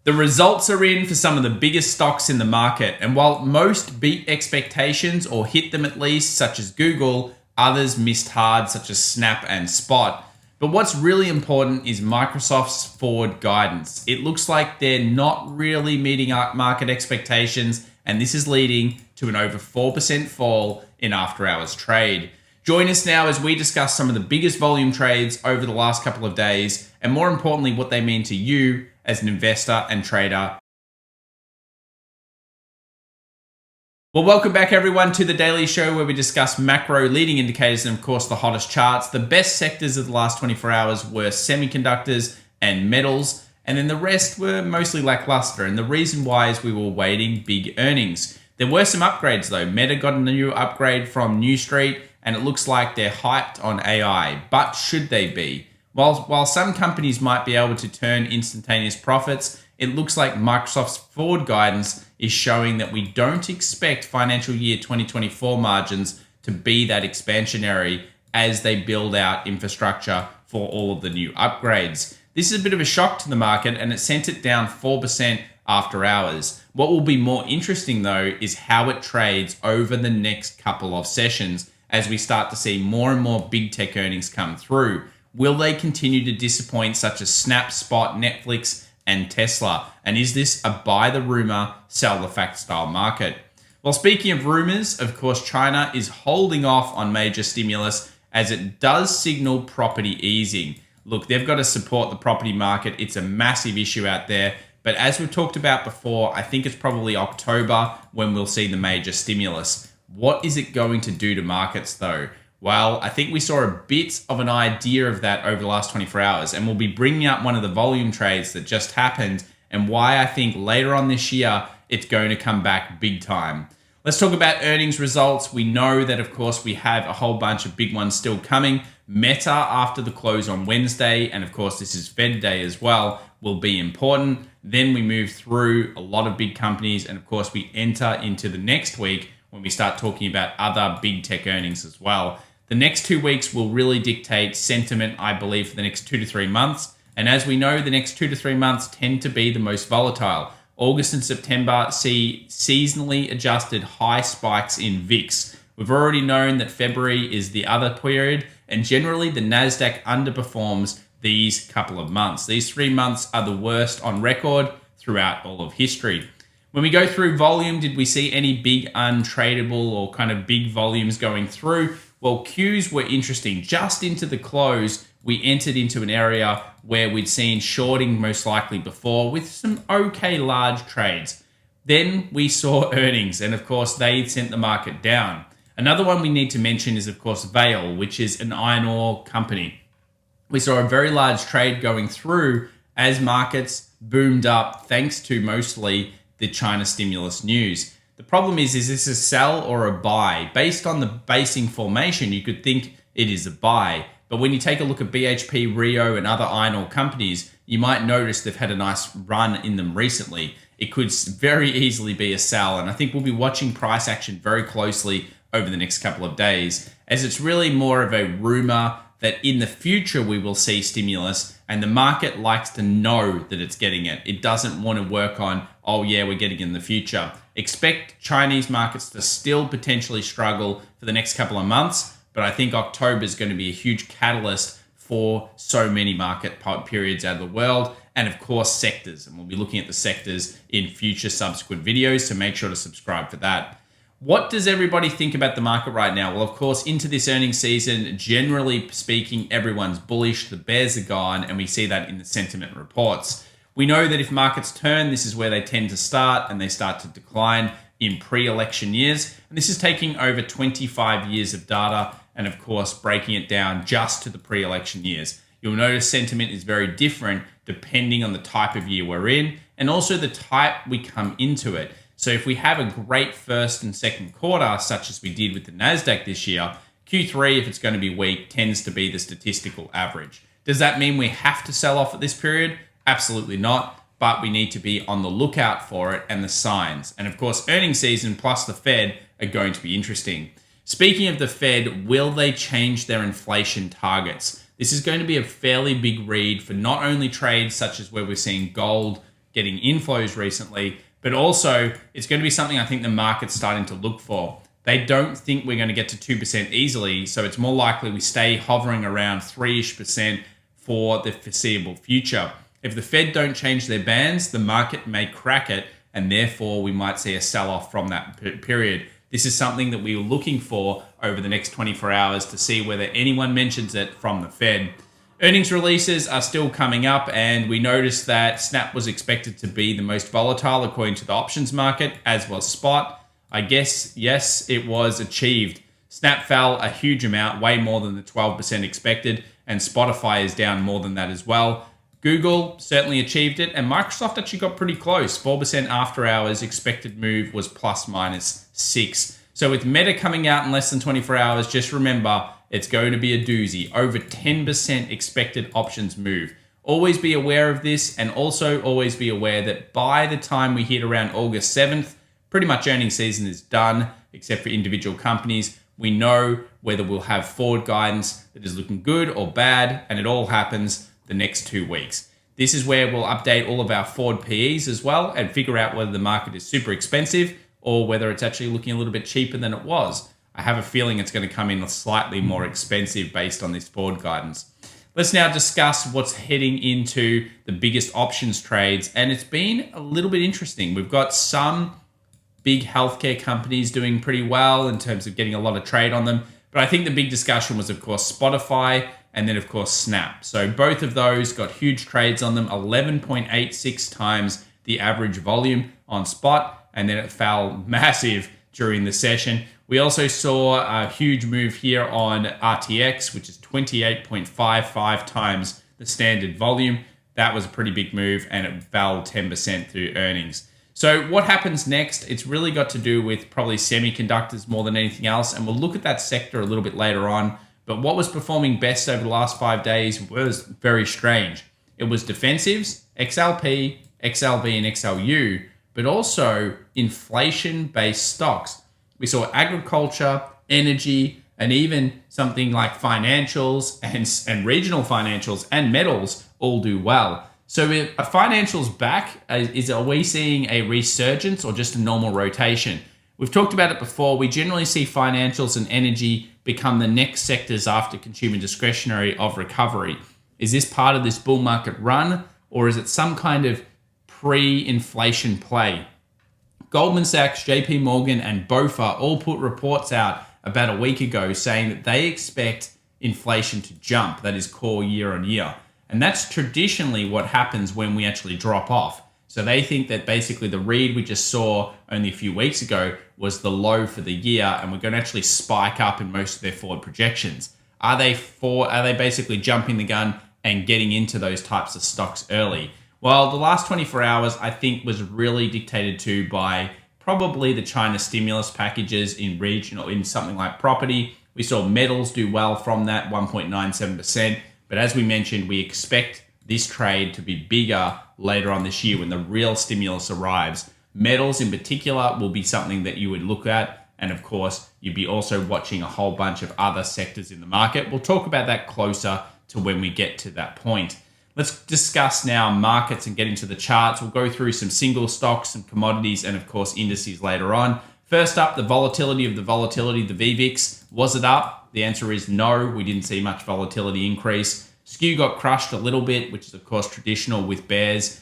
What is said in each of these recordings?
The results are in for some of the biggest stocks in the market, and while most beat expectations or hit them at least, such as Google, others missed hard, such as Snap and Spot. But what's really important is Microsoft's forward guidance. It looks like they're not really meeting market expectations, and this is leading to an over 4% fall in after-hours trade. Join us now as we discuss some of the biggest volume trades over the last couple of days, and more importantly, what they mean to you as an investor and trader. Well, welcome back everyone to the Daily Show, where we discuss macro leading indicators and of course the hottest charts. The best sectors of the last 24 hours were semiconductors and metals, and then the rest were mostly lackluster. And the reason why is we were waiting big earnings. There were some upgrades though. Meta got a new upgrade from New Street, and it looks like they're hyped on AI. But should they be? While some companies might be able to turn instantaneous profits, it looks like Microsoft's forward guidance is showing that we don't expect financial year 2024 margins to be that expansionary as they build out infrastructure for all of the new upgrades. This is a bit of a shock to the market, and it sent it down 4% after hours. What will be more interesting though is how it trades over the next couple of sessions as we start to see more and more big tech earnings come through. Will they continue to disappoint, such as Snap, Spot, Netflix, and Tesla? And is this a buy the rumor, sell the fact style market? Well, speaking of rumors, of course, China is holding off on major stimulus as it does signal property easing. Look, they've got to support the property market. It's a massive issue out there. But as we've talked about before, I think it's probably October when we'll see the major stimulus. What is it going to do to markets though? Well, I think we saw a bit of an idea of that over the last 24 hours, and we'll be bringing up one of the volume trades that just happened and why I think later on this year it's going to come back big time. Let's talk about earnings results. We know that, of course, we have a whole bunch of big ones still coming. Meta after the close on Wednesday, and of course this is Fed Day as well, will be important. Then we move through a lot of big companies, and of course we enter into the next week when we start talking about other big tech earnings as well. The next 2 weeks will really dictate sentiment, I believe, for the next 2 to 3 months. And as we know, the next 2 to 3 months tend to be the most volatile. August and September see seasonally adjusted high spikes in VIX. We've already known that February is the other period, and generally the Nasdaq underperforms these couple of months. These 3 months are the worst on record throughout all of history. When we go through volume, did we see any big untradable or kind of big volumes going through? Well, Qs were interesting. Just into the close, we entered into an area where we'd seen shorting most likely before with some okay large trades. Then we saw earnings, and of course they sent the market down. Another one we need to mention is of course Vale, which is an iron ore company. We saw a very large trade going through as markets boomed up thanks to mostly the China stimulus news. The problem is this a sell or a buy? Based on the basing formation, you could think it is a buy. But when you take a look at BHP, Rio, and other iron ore companies, you might notice they've had a nice run in them recently. It could very easily be a sell, and I think we'll be watching price action very closely over the next couple of days, as it's really more of a rumor that in the future we will see stimulus, and the market likes to know that it's getting it. It doesn't want to work on, oh yeah, we're getting it in the future. Expect Chinese markets to still potentially struggle for the next couple of months, but I think October is going to be a huge catalyst for so many market periods out of the world, and of course sectors. And we'll be looking at the sectors in future subsequent videos, so make sure to subscribe for that. What does everybody think about the market right now? Well, of course, into this earnings season, generally speaking, everyone's bullish. The bears are gone, and we see that in the sentiment reports. We know that if markets turn, this is where they tend to start, and they start to decline in pre-election years. And this is taking over 25 years of data and, of course, breaking it down just to the pre-election years. You'll notice sentiment is very different depending on the type of year we're in and also the type we come into it. So if we have a great first and second quarter, such as we did with the Nasdaq this year, Q3, if it's going to be weak, tends to be the statistical average. Does that mean we have to sell off at this period? Absolutely not, but we need to be on the lookout for it and the signs. And of course, earnings season plus the Fed are going to be interesting. Speaking of the Fed, will they change their inflation targets? This is going to be a fairly big read for not only trades such as where we're seeing gold getting inflows recently, but also it's going to be something I think the market's starting to look for. They don't think we're going to get to 2% easily, so it's more likely we stay hovering around 3-ish% for the foreseeable future. If the Fed don't change their bands, the market may crack it, and therefore we might see a sell-off from that period. This is something that we were looking for over the next 24 hours to see whether anyone mentions it from the Fed. Earnings releases are still coming up, and we noticed that Snap was expected to be the most volatile according to the options market, as was Spot. I guess, yes, it was achieved. Snap fell a huge amount, way more than the 12% expected, and Spotify is down more than that as well. Google certainly achieved it, and Microsoft actually got pretty close. 4% after hours expected move was plus minus 6. So with Meta coming out in less than 24 hours, just remember it's going to be a doozy. Over 10% expected options move. Always be aware of this, and also always be aware that by the time we hit around August 7th, pretty much earnings season is done, except for individual companies. We know whether we'll have forward guidance that is looking good or bad, and it all happens the next 2 weeks. This is where we'll update all of our forward PEs as well and figure out whether the market is super expensive or whether it's actually looking a little bit cheaper than it was. I have a feeling it's going to come in slightly more expensive based on this forward guidance. Let's now discuss what's heading into the biggest options trades, and it's been a little bit interesting. We've got some big healthcare companies doing pretty well in terms of getting a lot of trade on them, but I think the big discussion was, of course, Spotify and then, of course, Snap. So both of those got huge trades on them, 11.86 times the average volume on Spot, and then it fell massive during the session. We also saw a huge move here on RTX, which is 28.55 times the standard volume. That was a pretty big move, and it fell 10% through earnings. So what happens next? It's really got to do with probably semiconductors more than anything else, and we'll look at that sector a little bit later on. But what was performing best over the last 5 days was very strange. It was defensives, XLP, XLV, and XLU, but also inflation-based stocks. We saw agriculture, energy, and even something like financials and regional financials and metals all do well. So if a financials back, are we seeing a resurgence or just a normal rotation? We've talked about it before. We generally see financials and energy become the next sectors after consumer discretionary of recovery. Is this part of this bull market run, or is it some kind of pre-inflation play? Goldman Sachs, JP Morgan, and BofA all put reports out about a week ago saying that they expect inflation to jump, that is core year on year. And that's traditionally what happens when we actually drop off. So they think that basically the read we just saw only a few weeks ago was the low for the year, and we're going to actually spike up in most of their forward projections. Are they basically jumping the gun and getting into those types of stocks early? Well, the last 24 hours, I think, was really dictated to by probably the China stimulus packages in something like property. We saw metals do well from that, 1.97%. But as we mentioned, we expect this trade to be bigger later on this year when the real stimulus arrives. Metals in particular will be something that you would look at. And of course, you'd be also watching a whole bunch of other sectors in the market. We'll talk about that closer to when we get to that point. Let's discuss now markets and get into the charts. We'll go through some single stocks, some commodities, and of course indices later on. First up, the volatility of the volatility, the VVIX. Was it up? The answer is no. We didn't see much volatility increase. Skew got crushed a little bit, which is of course traditional with bears,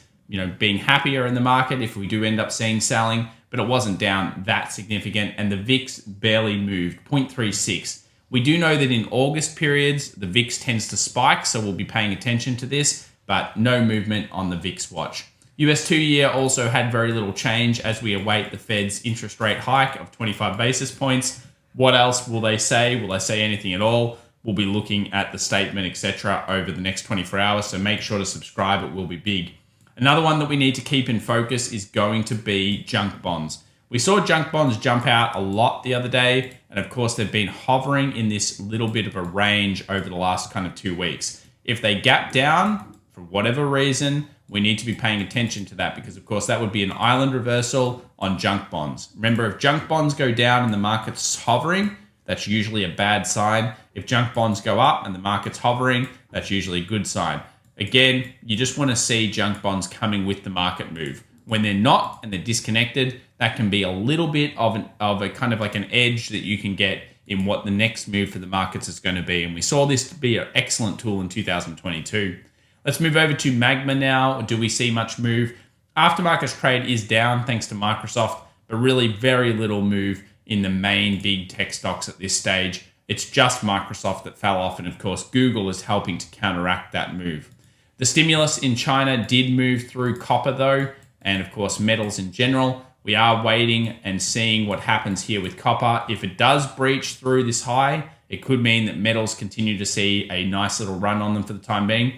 being happier in the market if we do end up seeing selling, but it wasn't down that significant, and the VIX barely moved, 0.36. We do know that in August periods, the VIX tends to spike, so we'll be paying attention to this, but no movement on the VIX watch. US 2-year also had very little change as we await the Fed's interest rate hike of 25 basis points. What else will they say? Will they say anything at all? We'll be looking at the statement, etc. over the next 24 hours, so make sure to subscribe. It will be big. Another one that we need to keep in focus is going to be junk bonds. We saw junk bonds jump out a lot the other day, and of course they've been hovering in this little bit of a range over the last kind of 2 weeks. If they gap down for whatever reason, we need to be paying attention to that because of course that would be an island reversal on junk bonds. Remember, if junk bonds go down and the market's hovering, that's usually a bad sign. If junk bonds go up and the market's hovering, that's usually a good sign. Again, you just want to see junk bonds coming with the market move. When they're not and they're disconnected, that can be a little bit of a kind of like an edge that you can get in what the next move for the markets is going to be. And we saw this to be an excellent tool in 2022. Let's move over to Magma now. Do we see much move? Aftermarkets trade is down thanks to Microsoft, but really very little move in the main big tech stocks at this stage. It's just Microsoft that fell off, and of course, Google is helping to counteract that move. The stimulus in China did move through copper though, and of course, metals in general. We are waiting and seeing what happens here with copper. If it does breach through this high, it could mean that metals continue to see a nice little run on them for the time being.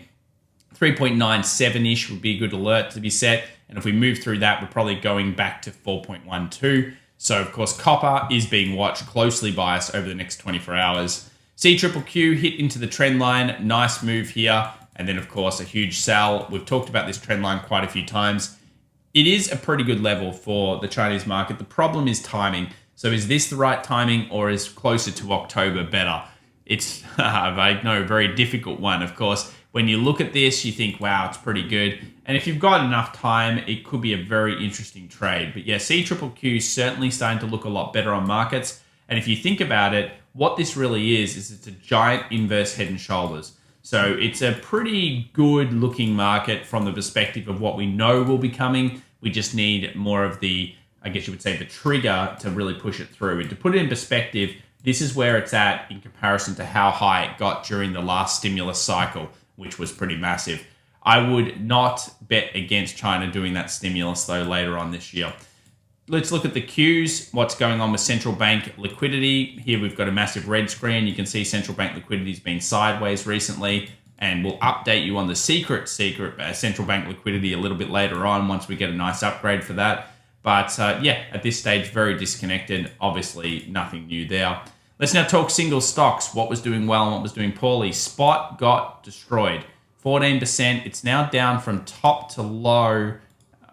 3.97-ish would be a good alert to be set. And if we move through that, we're probably going back to 4.12. So, of course, copper is being watched closely by us over the next 24 hours. CQQQ hit into the trend line. Nice move here. And then, of course, a huge sell. We've talked about this trend line quite a few times. It is a pretty good level for the Chinese market. The problem is timing. So is this the right timing, or is closer to October better? It's, I know, a very difficult one, of course. When you look at this, you think, wow, it's pretty good. And if you've got enough time, it could be a very interesting trade. But yeah, CQQQ is certainly starting to look a lot better on markets. And if you think about it, what this really is it's a giant inverse head and shoulders. So it's a pretty good looking market from the perspective of what we know will be coming. We just need more of the, I guess you would say, the trigger to really push it through. And to put it in perspective, this is where it's at in comparison to how high it got during the last stimulus cycle, which was pretty massive. I would not bet against China doing that stimulus, though, later on this year. Let's look at the Qs, what's going on with central bank liquidity. Here we've got a massive red screen. You can see central bank liquidity has been sideways recently, and we'll update you on the secret central bank liquidity a little bit later on once we get a nice upgrade for that. But yeah, at this stage, very disconnected. Obviously, nothing new there. Let's now talk single stocks, what was doing well and what was doing poorly. Spot got destroyed, 14%. It's now down from top to low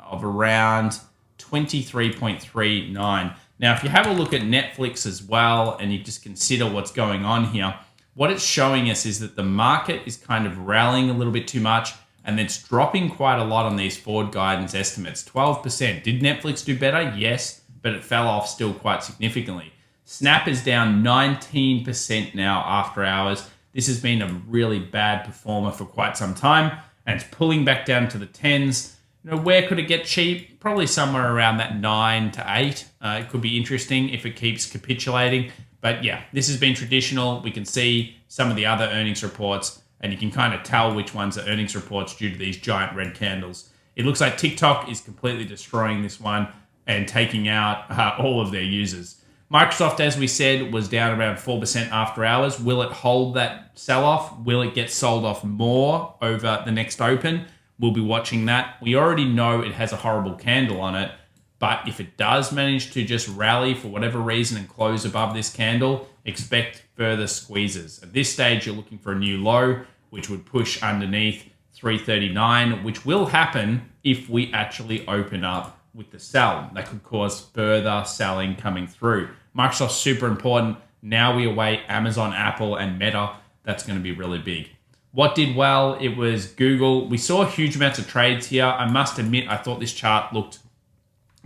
of around 23.39. Now, if you have a look at Netflix as well, and you just consider what's going on here, what it's showing us is that the market is kind of rallying a little bit too much, and it's dropping quite a lot on these forward guidance estimates, 12%. Did Netflix do better? Yes, but it fell off still quite significantly. Snap is down 19% now after hours. This has been a really bad performer for quite some time, and it's pulling back down to the 10s. You know, where could it get cheap? Probably somewhere around that 9 to 8. It could be interesting if it keeps capitulating. But yeah, this has been traditional. We can see some of the other earnings reports, and you can kind of tell which ones are earnings reports due to these giant red candles. It looks like TikTok is completely destroying this one and taking out all of their users. Microsoft, as we said, was down around 4% after hours. Will it hold that sell-off? Will it get sold off more over the next open? We'll be watching that. We already know it has a horrible candle on it, but if it does manage to just rally for whatever reason and close above this candle, expect further squeezes. At this stage, you're looking for a new low, which would push underneath 339, which will happen if we actually open up with the sell. That could cause further selling coming through. Microsoft's super important. Now we await Amazon, Apple, and Meta. That's going to be really big. What did well? It was Google. We saw huge amounts of trades here. I must admit, I thought this chart looked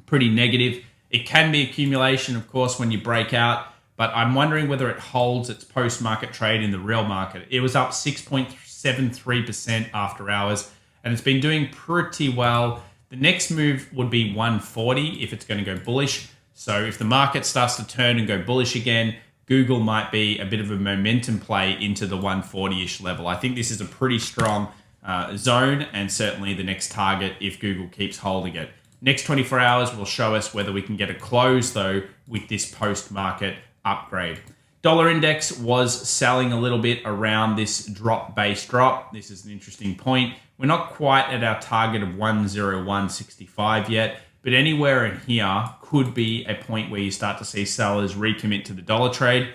pretty negative. It can be accumulation, of course, when you break out, but I'm wondering whether it holds its post-market trade in the real market. It was up 6.73% after hours, and it's been doing pretty well. The next move would be 140 if it's going to go bullish. So if the market starts to turn and go bullish again, Google might be a bit of a momentum play into the 140-ish level. I think this is a pretty strong zone, and certainly the next target if Google keeps holding it. Next 24 hours will show us whether we can get a close, though, with this post-market upgrade. Dollar index was selling a little bit around this base drop. This is an interesting point. We're not quite at our target of 101.65 yet, but anywhere in here could be a point where you start to see sellers recommit to the dollar trade.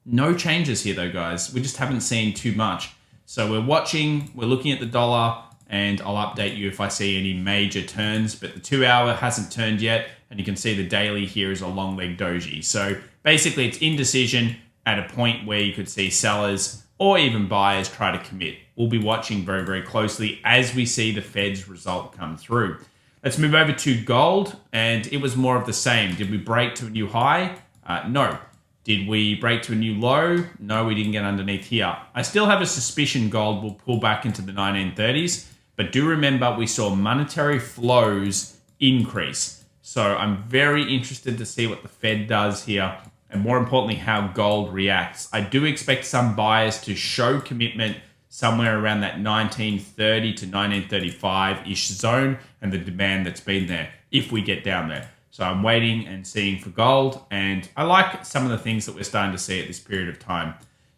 No changes here though, guys. We just haven't seen too much. So we're watching, we're looking at the dollar, and I'll update you if I see any major turns, but the 2 hour hasn't turned yet, and you can see the daily here is a long leg doji. So basically it's indecision at a point where you could see sellers or even buyers try to commit. We'll be watching very, very closely as we see the Fed's result come through. Let's move over to gold, and it was more of the same. Did we break to a new high? No. Did we break to a new low? No, we didn't get underneath here. I still have a suspicion gold will pull back into the 1930s, but do remember we saw monetary flows increase. So I'm very interested to see what the Fed does here, and more importantly, how gold reacts. I do expect some buyers to show commitment somewhere around that 1930 to 1935-ish zone and the demand that's been there if we get down there. So I'm waiting and seeing for gold, and I like some of the things that we're starting to see at this period of time.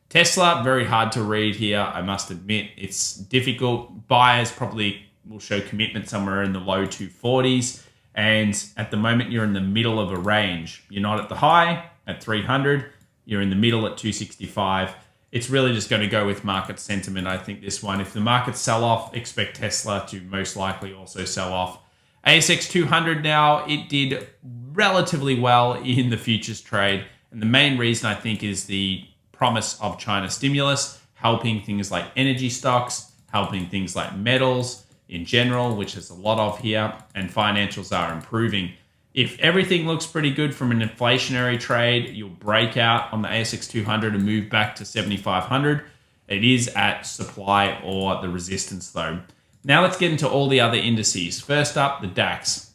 Tesla, very hard to read here, I must admit. It's difficult. Buyers probably will show commitment somewhere in the low 240s, and at the moment you're in the middle of a range. You're not at the high at 300, you're in the middle at 265. It's really just going to go with market sentiment, I think, this one. If the markets sell off, expect Tesla to most likely also sell off. ASX 200 now, it did relatively well in the futures trade. And the main reason, I think, is the promise of China stimulus, helping things like energy stocks, helping things like metals in general, which there's a lot of here, and financials are improving. If everything looks pretty good from an inflationary trade, you'll break out on the ASX 200 and move back to 7,500. It is at supply or the resistance though. Now let's get into all the other indices. First up, the DAX.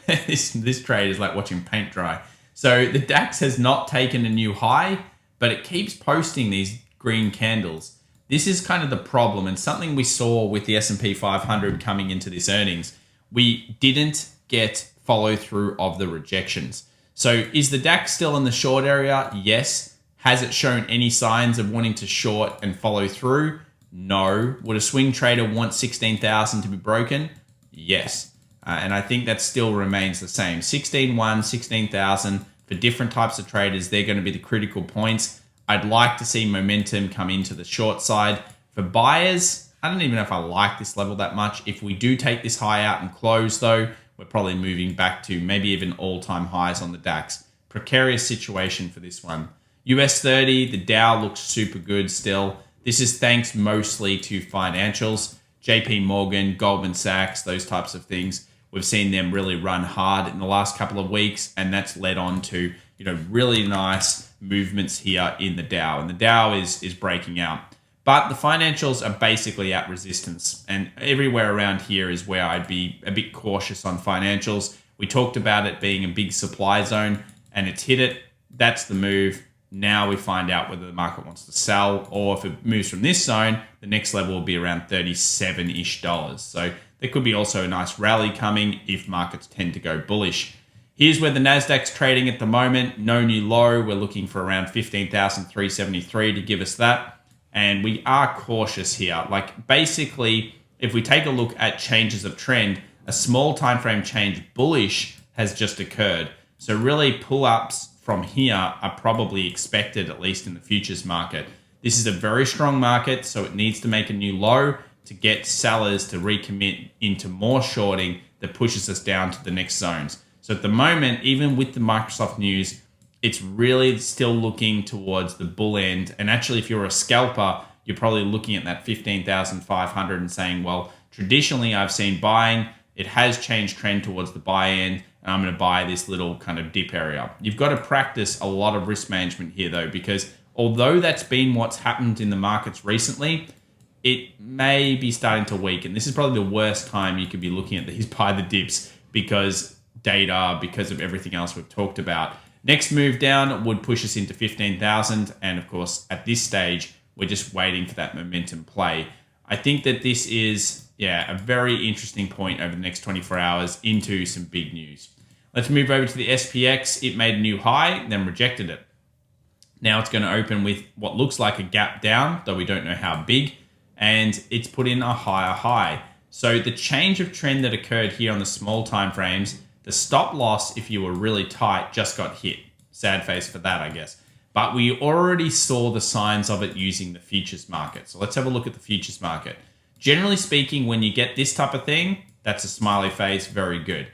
This trade is like watching paint dry. So the DAX has not taken a new high, but it keeps posting these green candles. This is kind of the problem, and something we saw with the S&P 500 coming into this earnings. We didn't get follow through of the rejections. So is the DAX still in the short area? Yes. Has it shown any signs of wanting to short and follow through? No. Would a swing trader want 16,000 to be broken? Yes. And I think that still remains the same. 16,100, 16,000 for different types of traders. They're going to be the critical points. I'd like to see momentum come into the short side. For buyers, I don't even know if I like this level that much. If we do take this high out and close though, we're probably moving back to maybe even all-time highs on the DAX. Precarious situation for this one. US 30, the Dow looks super good still. This is thanks mostly to financials. JP Morgan, Goldman Sachs, those types of things. We've seen them really run hard in the last couple of weeks, and that's led on to, really nice movements here in the Dow. And the Dow is breaking out. But the financials are basically at resistance, and everywhere around here is where I'd be a bit cautious on financials. We talked about it being a big supply zone, and it's hit it. That's the move. Now we find out whether the market wants to sell, or if it moves from this zone, the next level will be around $37-ish. So there could be also a nice rally coming if markets tend to go bullish. Here's where the Nasdaq's trading at the moment. No new low. We're looking for around 15,373 to give us that. And we are cautious here. Like basically, if we take a look at changes of trend, a small time frame change bullish has just occurred. So really pull-ups from here are probably expected, at least in the futures market. This is a very strong market, so it needs to make a new low to get sellers to recommit into more shorting that pushes us down to the next zones. So at the moment, even with the Microsoft news, it's really still looking towards the bull end. And actually, if you're a scalper, you're probably looking at that 15,500 and saying, well, traditionally I've seen buying. It has changed trend towards the buy end, and I'm going to buy this little kind of dip area. You've got to practice a lot of risk management here, though, because although that's been what's happened in the markets recently, it may be starting to weaken. This is probably the worst time you could be looking at these buy the dips because data, because of everything else we've talked about. Next move down would push us into 15,000. And of course, at this stage, we're just waiting for that momentum play. I think that this is, a very interesting point over the next 24 hours into some big news. Let's move over to the SPX. It made a new high, then rejected it. Now it's going to open with what looks like a gap down, though we don't know how big, and it's put in a higher high. So the change of trend that occurred here on the small time frames, the stop loss, if you were really tight, just got hit. Sad face for that, I guess. But we already saw the signs of it using the futures market. So let's have a look at the futures market. Generally speaking, when you get this type of thing, that's a smiley face, very good.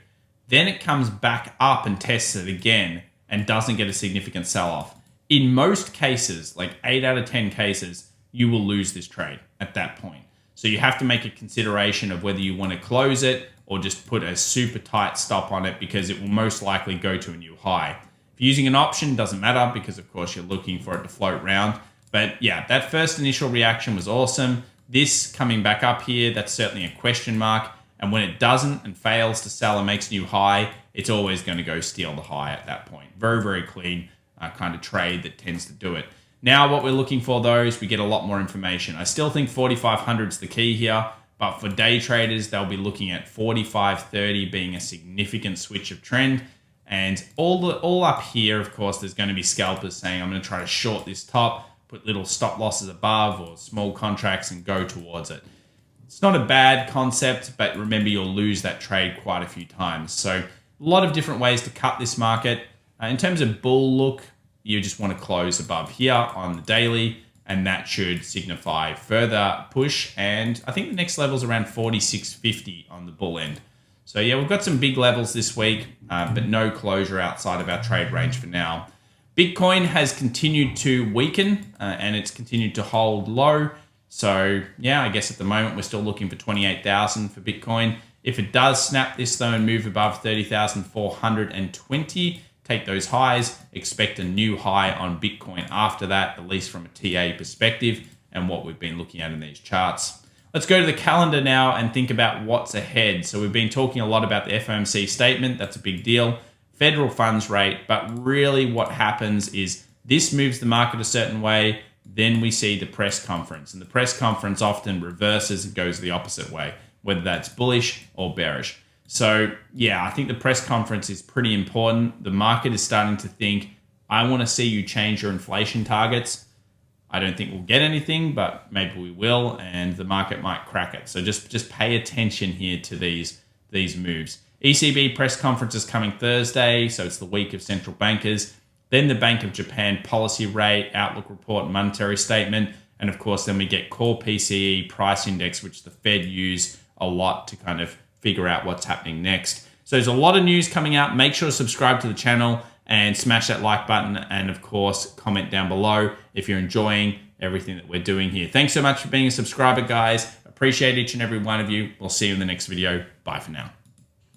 Then it comes back up and tests it again and doesn't get a significant sell-off. in most cases, like 8 out of 10 cases, you will lose this trade at that point. So you have to make a consideration of whether you want to close it or just put a super tight stop on it, because it will most likely go to a new high. If you're using an option, doesn't matter, because of course you're looking for it to float round. But yeah, that first initial reaction was awesome. This coming back up here, that's certainly a question mark. And when it doesn't and fails to sell and makes a new high, it's always going to go steal the high at that point. Very, very clean kind of trade that tends to do it. Now, what we're looking for though is we get a lot more information. I still think 4,500 is the key here, but for day traders, they'll be looking at 45.30 being a significant switch of trend. And all up here, of course, there's going to be scalpers saying, I'm going to try to short this top, put little stop losses above or small contracts and go towards it. It's not a bad concept, but remember, you'll lose that trade quite a few times. So a lot of different ways to cut this market. In terms of bull look, you just want to close above here on the daily, and that should signify further push. And I think the next level is around 46.50 on the bull end. So yeah, we've got some big levels this week, but no closure outside of our trade range for now. Bitcoin has continued to weaken and it's continued to hold low. So yeah, I guess at the moment we're still looking for 28,000 for Bitcoin. If it does snap this though and move above 30,420, take those highs, expect a new high on Bitcoin after that, at least from a TA perspective and what we've been looking at in these charts. Let's go to the calendar now and think about what's ahead. So we've been talking a lot about the FOMC statement. That's a big deal. Federal funds rate, but really what happens is this moves the market a certain way. Then we see the press conference, and the press conference often reverses and goes the opposite way, whether that's bullish or bearish. So yeah, I think the press conference is pretty important. The market is starting to think, I want to see you change your inflation targets. I don't think we'll get anything, but maybe we will, and the market might crack it. So just pay attention here to these moves. ECB press conference is coming Thursday, so it's the week of central bankers. Then the Bank of Japan policy rate, outlook report, monetary statement, and of course then we get core PCE price index, which the Fed use a lot to kind of figure out what's happening next. So there's a lot of news coming out. Make sure to subscribe to the channel and smash that like button, and of course comment down below if you're enjoying everything that we're doing here. Thanks so much for being a subscriber, guys. Appreciate each and every one of you. We'll see you in the next video. Bye for now.